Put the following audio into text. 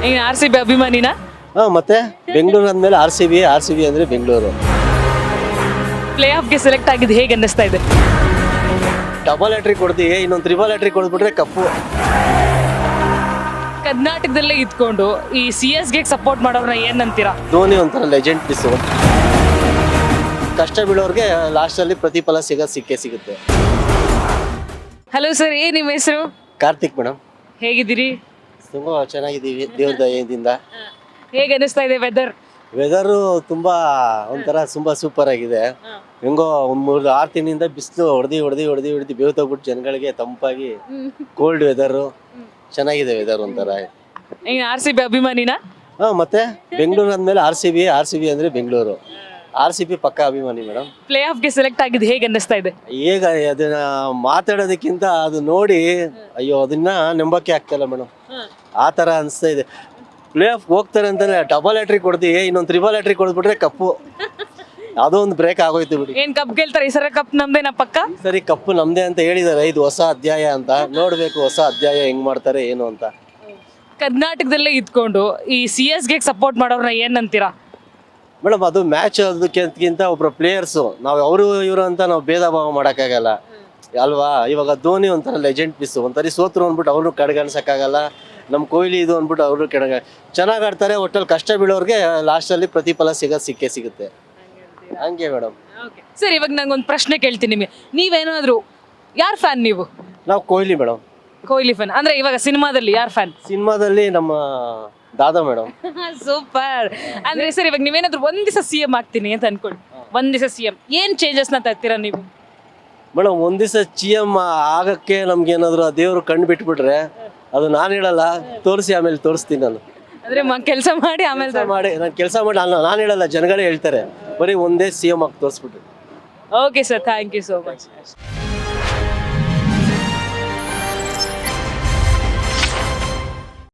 ನೀನು R C B ಅಭಿಮಾನಿನಾ? ಮತ್ತೆ ಬೆಂಗಳೂರು ಅಂದಮೇಲೆ ಆರ್ ಸಿ ಬಿ ಅಂದರೆ ಬೆಂಗಳೂರು. ಪ್ಲೇ ಆಫ್ಗೆ ಸೆಲೆಕ್ಟ್ ಆಗಿದ್ದು ಹೇಗೆ ಅನ್ನಿಸ್ತಾ ಇದೆ? ಡಬಲ್ ಹ್ಯಾಟ್ರಿಕ್ ಕೊಡ್ತೀವಿ, ಇನ್ನೊಂದು ತ್ರಿಬಲ್ ಹ್ಯಾಟ್ರಿಕ್ ಕೊಡ್ಬಿಟ್ರೆ ಕಪ್ಪು. ಕರ್ನಾಟಕದಲ್ಲೇ ಇದ್ಕೊಂಡು ಈ ಸಿ ಎಸ್ ಗೆ ಸಪೋರ್ಟ್ ಮಾಡೋರ್ನ ಏನಂತೀರಾ? ಧೋನಿ ಒಂಥರ ಲೆಜೆಂಡ್ ಪೀಸು. ಕಷ್ಟ ಬೀಳೋರಿಗೆ ಲಾಸ್ಟಲ್ಲಿ ಪ್ರತಿಫಲ ಸಿಕ್ಕೇ ಸಿಗುತ್ತೆ. ಹಲೋ ಸರ್, ಏನ್ ನಿಮ್ಮ ಹೆಸರು? ಕಾರ್ತಿಕ್ ಮೇಡಮ್. ಹೇಗಿದ್ದೀರಿ? ತುಂಬ ಚೆನ್ನಾಗಿದ್ದೀವಿ ದೇವ್ರ ದಯದಿಂದ. ಹೇಗೆ ಅನಿಸ್ತಾ ಇದೆ ವೆದರ್? ವೆದರು ತುಂಬ ಒಂಥರ ತುಂಬ ಸೂಪರ್ ಆಗಿದೆ. ಹೆಂಗೋ ಒಂದು 3-6 ದಿನದಿಂದ ಬಿಸಿಲು ಹೊಡೆದು ಬೇವ್ತೋಗ್ಬಿಟ್ಟು ಜನಗಳಿಗೆ ತಂಪಾಗಿ ಕೋಲ್ಡ್ ವೆದರು ಚೆನ್ನಾಗಿದೆ. ವೆದರ್ ಒಂಥರ. ನೀನು ಆರ್ ಸಿ ಬಿ ಅಭಿಮಾನಿನಾ? ಮತ್ತೆ ಬೆಂಗಳೂರು ಅಂದಮೇಲೆ ಆರ್ ಸಿ ಬಿ ಅಂದರೆ ಬೆಂಗಳೂರು. ಆರ್ ಸಿ ಬಿ ಪಕ್ಕ ಅಭಿಮಾನಿ ಮೇಡಮ್. ಪ್ಲೇ ಆಫ್ಗೆ ಸೆಲೆಕ್ಟ್ ಆಗಿದ್ದು ಹೇಗೆ ಅನ್ನಿಸ್ತಾ ಇದೆ? ಈಗ ಅದನ್ನ ಮಾತಾಡೋದಕ್ಕಿಂತ ಅದು ನೋಡಿ ಅಯ್ಯೋ ಅದನ್ನ ನಂಬಕ್ಕೆ ಆಗ್ತಾಯಿಲ್ಲ ಮೇಡಮ್. ಆ ಥರ ಅನಿಸ್ತಾ ಇದೆ. ಪ್ಲೇ ಆಫ್ ಹೋಗ್ತಾರೆ ಅಂತಲೇ ಡಬಲ್ ಹ್ಯಾಟ್ರಿಕ್ ಕೊಡ್ತೀವಿ, ಇನ್ನೊಂದು ತ್ರಿಬಲ್ ಹ್ಯಾಟ್ರಿಕ್ ಕೊಡ್ಬಿಟ್ರೆ ಕಪ್ಪು. ಯಾವುದೋ ಒಂದು ಬ್ರೇಕ್ ಆಗೋಯ್ತು ಬಿಡಿ. ಏನ್ ಕಪ್ ಗೆಲ್ತಾರೆ ಈ ಸಲ? ಕಪ್ ನಮ್ದೇನಾ ಪಕ್ಕ? ಸರಿ ಕಪ್ಪು ನಮ್ದೇ ಅಂತ ಹೇಳಿದ್ದಾರೆ. ಇದು ಹೊಸ ಅಧ್ಯಾಯ ಅಂತ ನೋಡ್ಬೇಕು, ಹೊಸ ಅಧ್ಯಾಯ ಹೆಂಗ್ ಮಾಡ್ತಾರೆ ಏನು ಅಂತ. ಕರ್ನಾಟಕದಲ್ಲೇ ಇದ್ಕೊಂಡು ಈ ಸಿ ಎಸ್ ಗೆ ಸಪೋರ್ಟ್ ಮಾಡೋರ್ನ ಏನಂತೀರಾ? ಮೇಡಮ್ ಅದು ಮ್ಯಾಚ್ ಅದಕ್ಕಿಂತ ಒಬ್ಬರು ಪ್ಲೇಯರ್ಸು, ನಾವು ಅವರು ಇವರು ಅಂತ ನಾವು ಭೇದ ಭಾವ ಮಾಡೋಕ್ಕಾಗಲ್ಲ ಅಲ್ವಾ. ಇವಾಗ ಧೋನಿ ಒಂಥರ ಲೆಜೆಂಡ್ ಪೀಸು. ಒಂಥರ ಸೋತ್ರು ಅಂದ್ಬಿಟ್ಟು ಅವ್ರನ್ನೂ ಕಡೆಗಣಿಸೋಕ್ಕಾಗಲ್ಲ. ನಮ್ಮ ಕೊಹ್ಲಿ ಇದು ಅಂದ್ಬಿಟ್ಟು ಅವರು ಚೆನ್ನಾಗಿ ಆಡ್ತಾರೆ. ಒಟ್ಟಲ್ಲಿ ಕಷ್ಟ ಬೀಳೋರಿಗೆ ಲಾಸ್ಟಲ್ಲಿ ಪ್ರತಿಫಲ ಸಿಕ್ಕೇ ಸಿಗುತ್ತೆ. ಹಂಗೆ ಮೇಡಮ್. ಸರ್, ಇವಾಗ ನಂಗೊಂದು ಪ್ರಶ್ನೆ ಕೇಳ್ತೀನಿ ನಿಮಗೆ. ನೀವೇನಾದ್ರು ಯಾರ್ ಫ್ಯಾನ್ ನೀವು? ನಾವು ಕೊಹ್ಲಿ ಮೇಡಮ್. ಕೊಹ್ಲಿ ಫ್ಯಾನ್ ಅಂದ್ರೆ ಇವಾಗ ಸಿನಿಮಾದಲ್ಲಿ ಯಾರ್ ಫ್ಯಾನ್? ಸಿನಿಮಾದಲ್ಲಿ ನಮ್ಮ ದಾದಾ ಮೇಡಮ್. ಸೂಪರ್. ಅಂದ್ರೆ ಸರ್, ಇವಾಗ ನೀವೇನಾದ್ರು ಒಂದ್ ದಿವಸ ಸಿ ಎಂ ಆಗ್ತೀನಿ ಅಂತ ಅನ್ಕೊಳ್ಳಿ, ಒಂದ್ ದಿವಸ ಸಿ ಎಂ ಏನ್ ಚೇಂಜಸ್ ನ ತರ್ತೀರಾ ನೀವು? ಮೇಡಮ್ ಒಂದ್ ದಿವಸ ಸಿ ಎಂ ಆಗಕ್ಕೆ ನಮ್ಗೆ ಏನಾದ್ರು ದೇವ್ರು ಕಣ್ಣು ಬಿಟ್ಬಿಟ್ರೆ ಅದು ನಾನು ಹೇಳಲ್ಲ, ತೋರಿಸಿ ಆಮೇಲೆ ತೋರಿಸ್ತೀನಿ ನಾನು. ಅಂದ್ರೆ ಕೆಲಸ ಮಾಡಿ ಆಮೇಲೆ ನಾನು ಕೆಲಸ ಮಾಡಿ ನಾನು ಹೇಳಲ್ಲ, ಜನಗಳೇ ಹೇಳ್ತಾರೆ. ಬರೀ ಒಂದೇ ಸಿ ಎಂ ಆಗಿ ತೋರಿಸ್ಬಿಟ್ರು. Okay sir, thank you so much.